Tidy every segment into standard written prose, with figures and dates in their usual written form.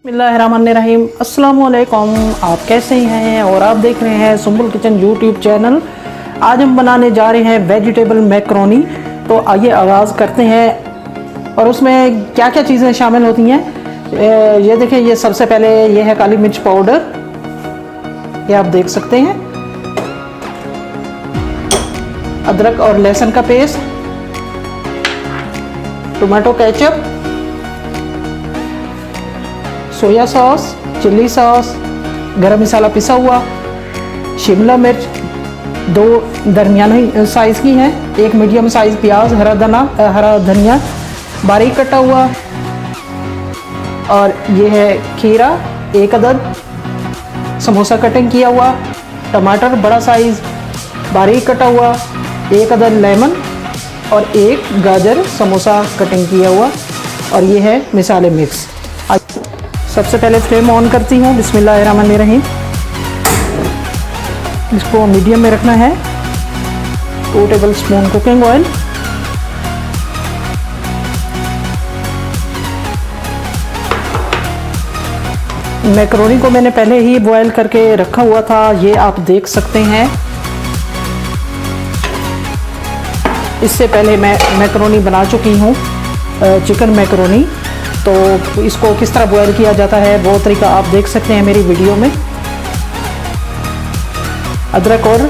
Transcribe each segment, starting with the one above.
बिस्मिल्लाहिर्रहमानिर्रहीम। अस्सलाम वालेकुम। आप कैसे हैं? और आप देख रहे हैं सुंबुल किचन यूट्यूब चैनल। आज हम बनाने जा रहे हैं वेजिटेबल मैक्रोनी। तो आइए आगाज़ करते हैं। और उसमें क्या क्या चीज़ें शामिल होती हैं ये देखें। ये सबसे पहले ये है काली मिर्च पाउडर, ये आप देख सकते हैं। अदरक और लहसुन का paste, tomato ketchup, soya sauce, chilli sauce, गरम मसाला पिसा हुआ, शिमला मिर्च 2 दरमियानी साइज़ की हैं, 1 मीडियम साइज़ प्याज, हरा धनिया बारीक कटा हुआ, और ये है खीरा 1 अदद, समोसा कटिंग किया हुआ, टमाटर बड़ा साइज़ बारीक कटा हुआ, 1 अदद लेमन, और 1 गाजर समोसा कटिंग किया हुआ, और ये है मसाले मिक्स। सबसे पहले फ्लेम ऑन करती हूँ। बिस्मिल्लाहिर्रहमानिर्रहीम। इसको मीडियम में रखना है। 2 table spoon cooking oil, macaroni को मैंने पहले ही बॉयल करके रखा हुआ था, ये आप देख सकते हैं। इससे पहले मैं मैक्रोनी बना चुकी हूँ, चिकन मैक्रोनी। तो इसको किस तरह बॉयल किया जाता है वो तरीका आप देख सकते हैं मेरी वीडियो में। अदरक और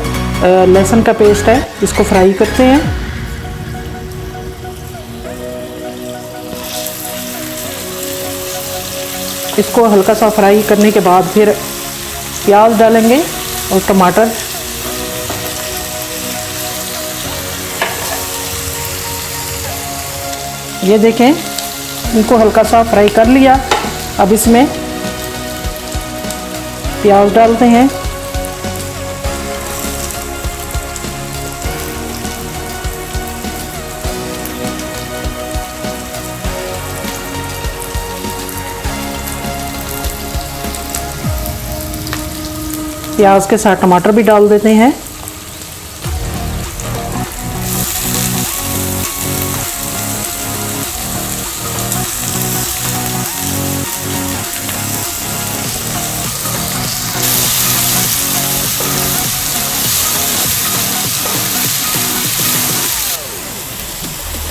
लहसुन का पेस्ट है, इसको फ्राई करते हैं। इसको हल्का सा फ्राई करने के बाद फिर प्याज डालेंगे और टमाटर। ये देखें, इनको हल्का सा फ्राई कर लिया। अब इसमें प्याज डालते हैं, प्याज के साथ टमाटर भी डाल देते हैं।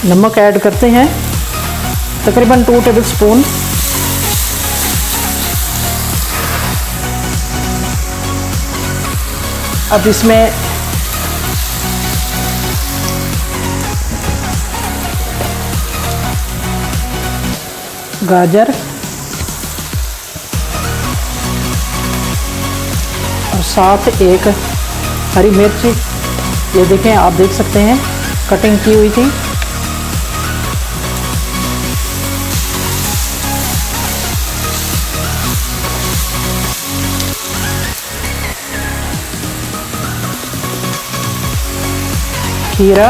नमक ऐड करते हैं, तकरीबन 2 टेबल स्पून। अब इसमें गाजर और साथ 1 हरी मिर्च, ये देखें, आप देख सकते हैं कटिंग की हुई थी। खीरा,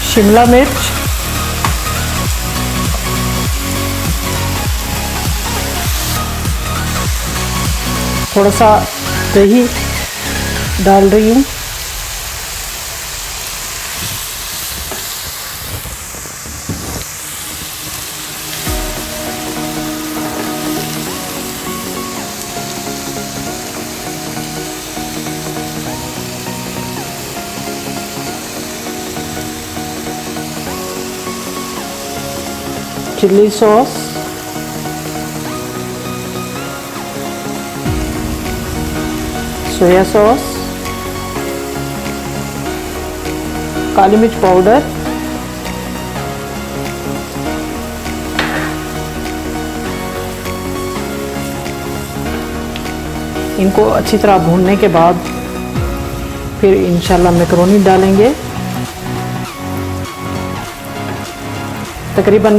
शिमला मिर्च, थोड़ा सा दही डाल रही हूँ, चिल्ली सॉस, सोया सॉस, काली मिर्च पाउडर, इनको अच्छी तरह भूनने के बाद फिर इंशाल्लाह मैक्रोनी डालेंगे। तकरीबन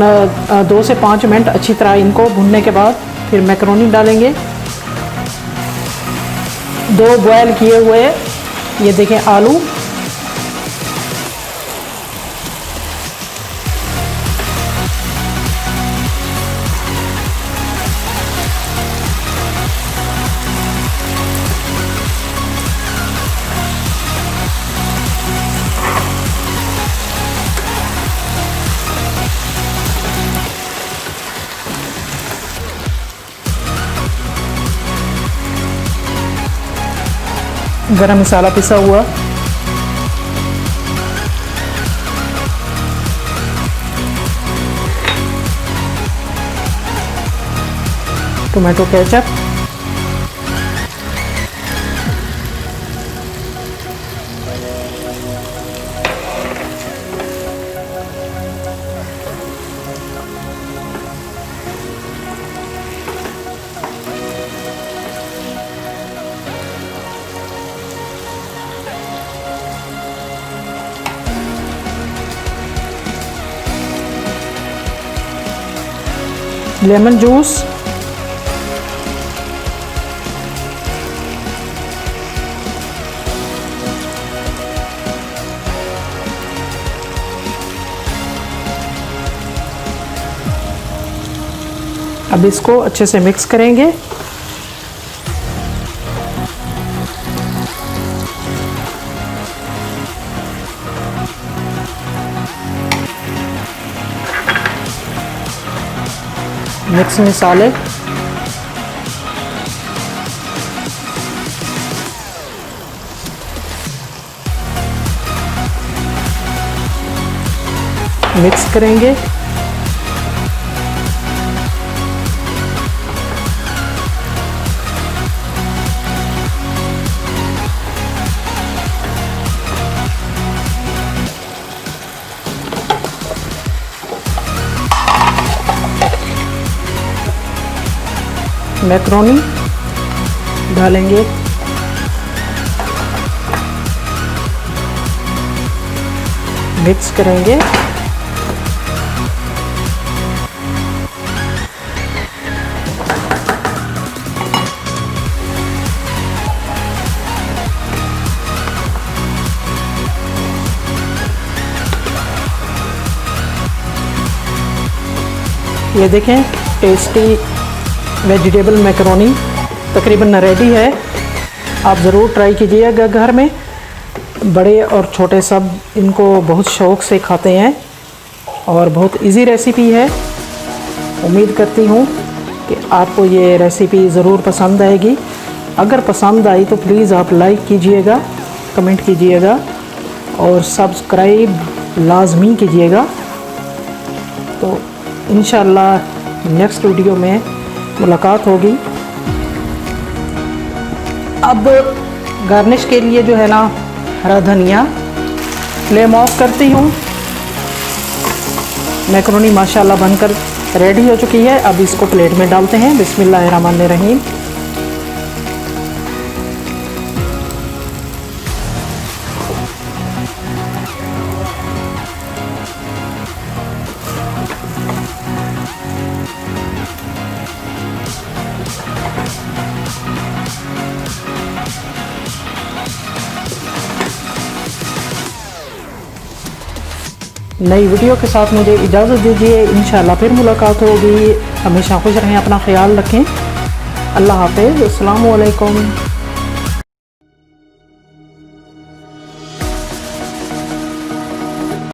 2 से 5 मिनट अच्छी तरह इनको भूनने के बाद फिर मैक्रोनी डालेंगे। 2 बॉयल किए हुए ये देखें आलू, गरम मसाला पिसा हुआ, टोमेटो केचप, लेमन जूस, अब इसको अच्छे से मिक्स करेंगे। मिक्स मसाले, मिक्स करेंगे। मैक्रोनी डालेंगे, मिक्स करेंगे। ये देखें, टेस्टी वेजिटेबल मैकरोनी तकरीबन रेडी है। आप ज़रूर ट्राई कीजिएगा घर में। बड़े और छोटे सब इनको बहुत शौक़ से खाते हैं और बहुत इजी रेसिपी है। उम्मीद करती हूँ कि आपको ये रेसिपी ज़रूर पसंद आएगी। अगर पसंद आई तो प्लीज़ आप लाइक कीजिएगा, कमेंट कीजिएगा और सब्सक्राइब लाजमी कीजिएगा। तो इंशाअल्लाह नेक्स्ट वीडियो में मुलाकात होगी। अब गार्निश के लिए जो है ना, हरा धनिया। फ्लेम ऑफ करती हूँ। मैकरोनी माशाल्लाह बनकर रेडी हो चुकी है। अब इसको प्लेट में डालते हैं। बिस्मिल्लाहिर्रहमानिर्रहीम। नई वीडियो के साथ मुझे इजाज़त दीजिए। इंशाअल्लाह फिर मुलाकात होगी। हमेशा खुश रहें, अपना ख्याल रखें। अल्लाह हाफ़िज़। अस्सलामु अलैकुम।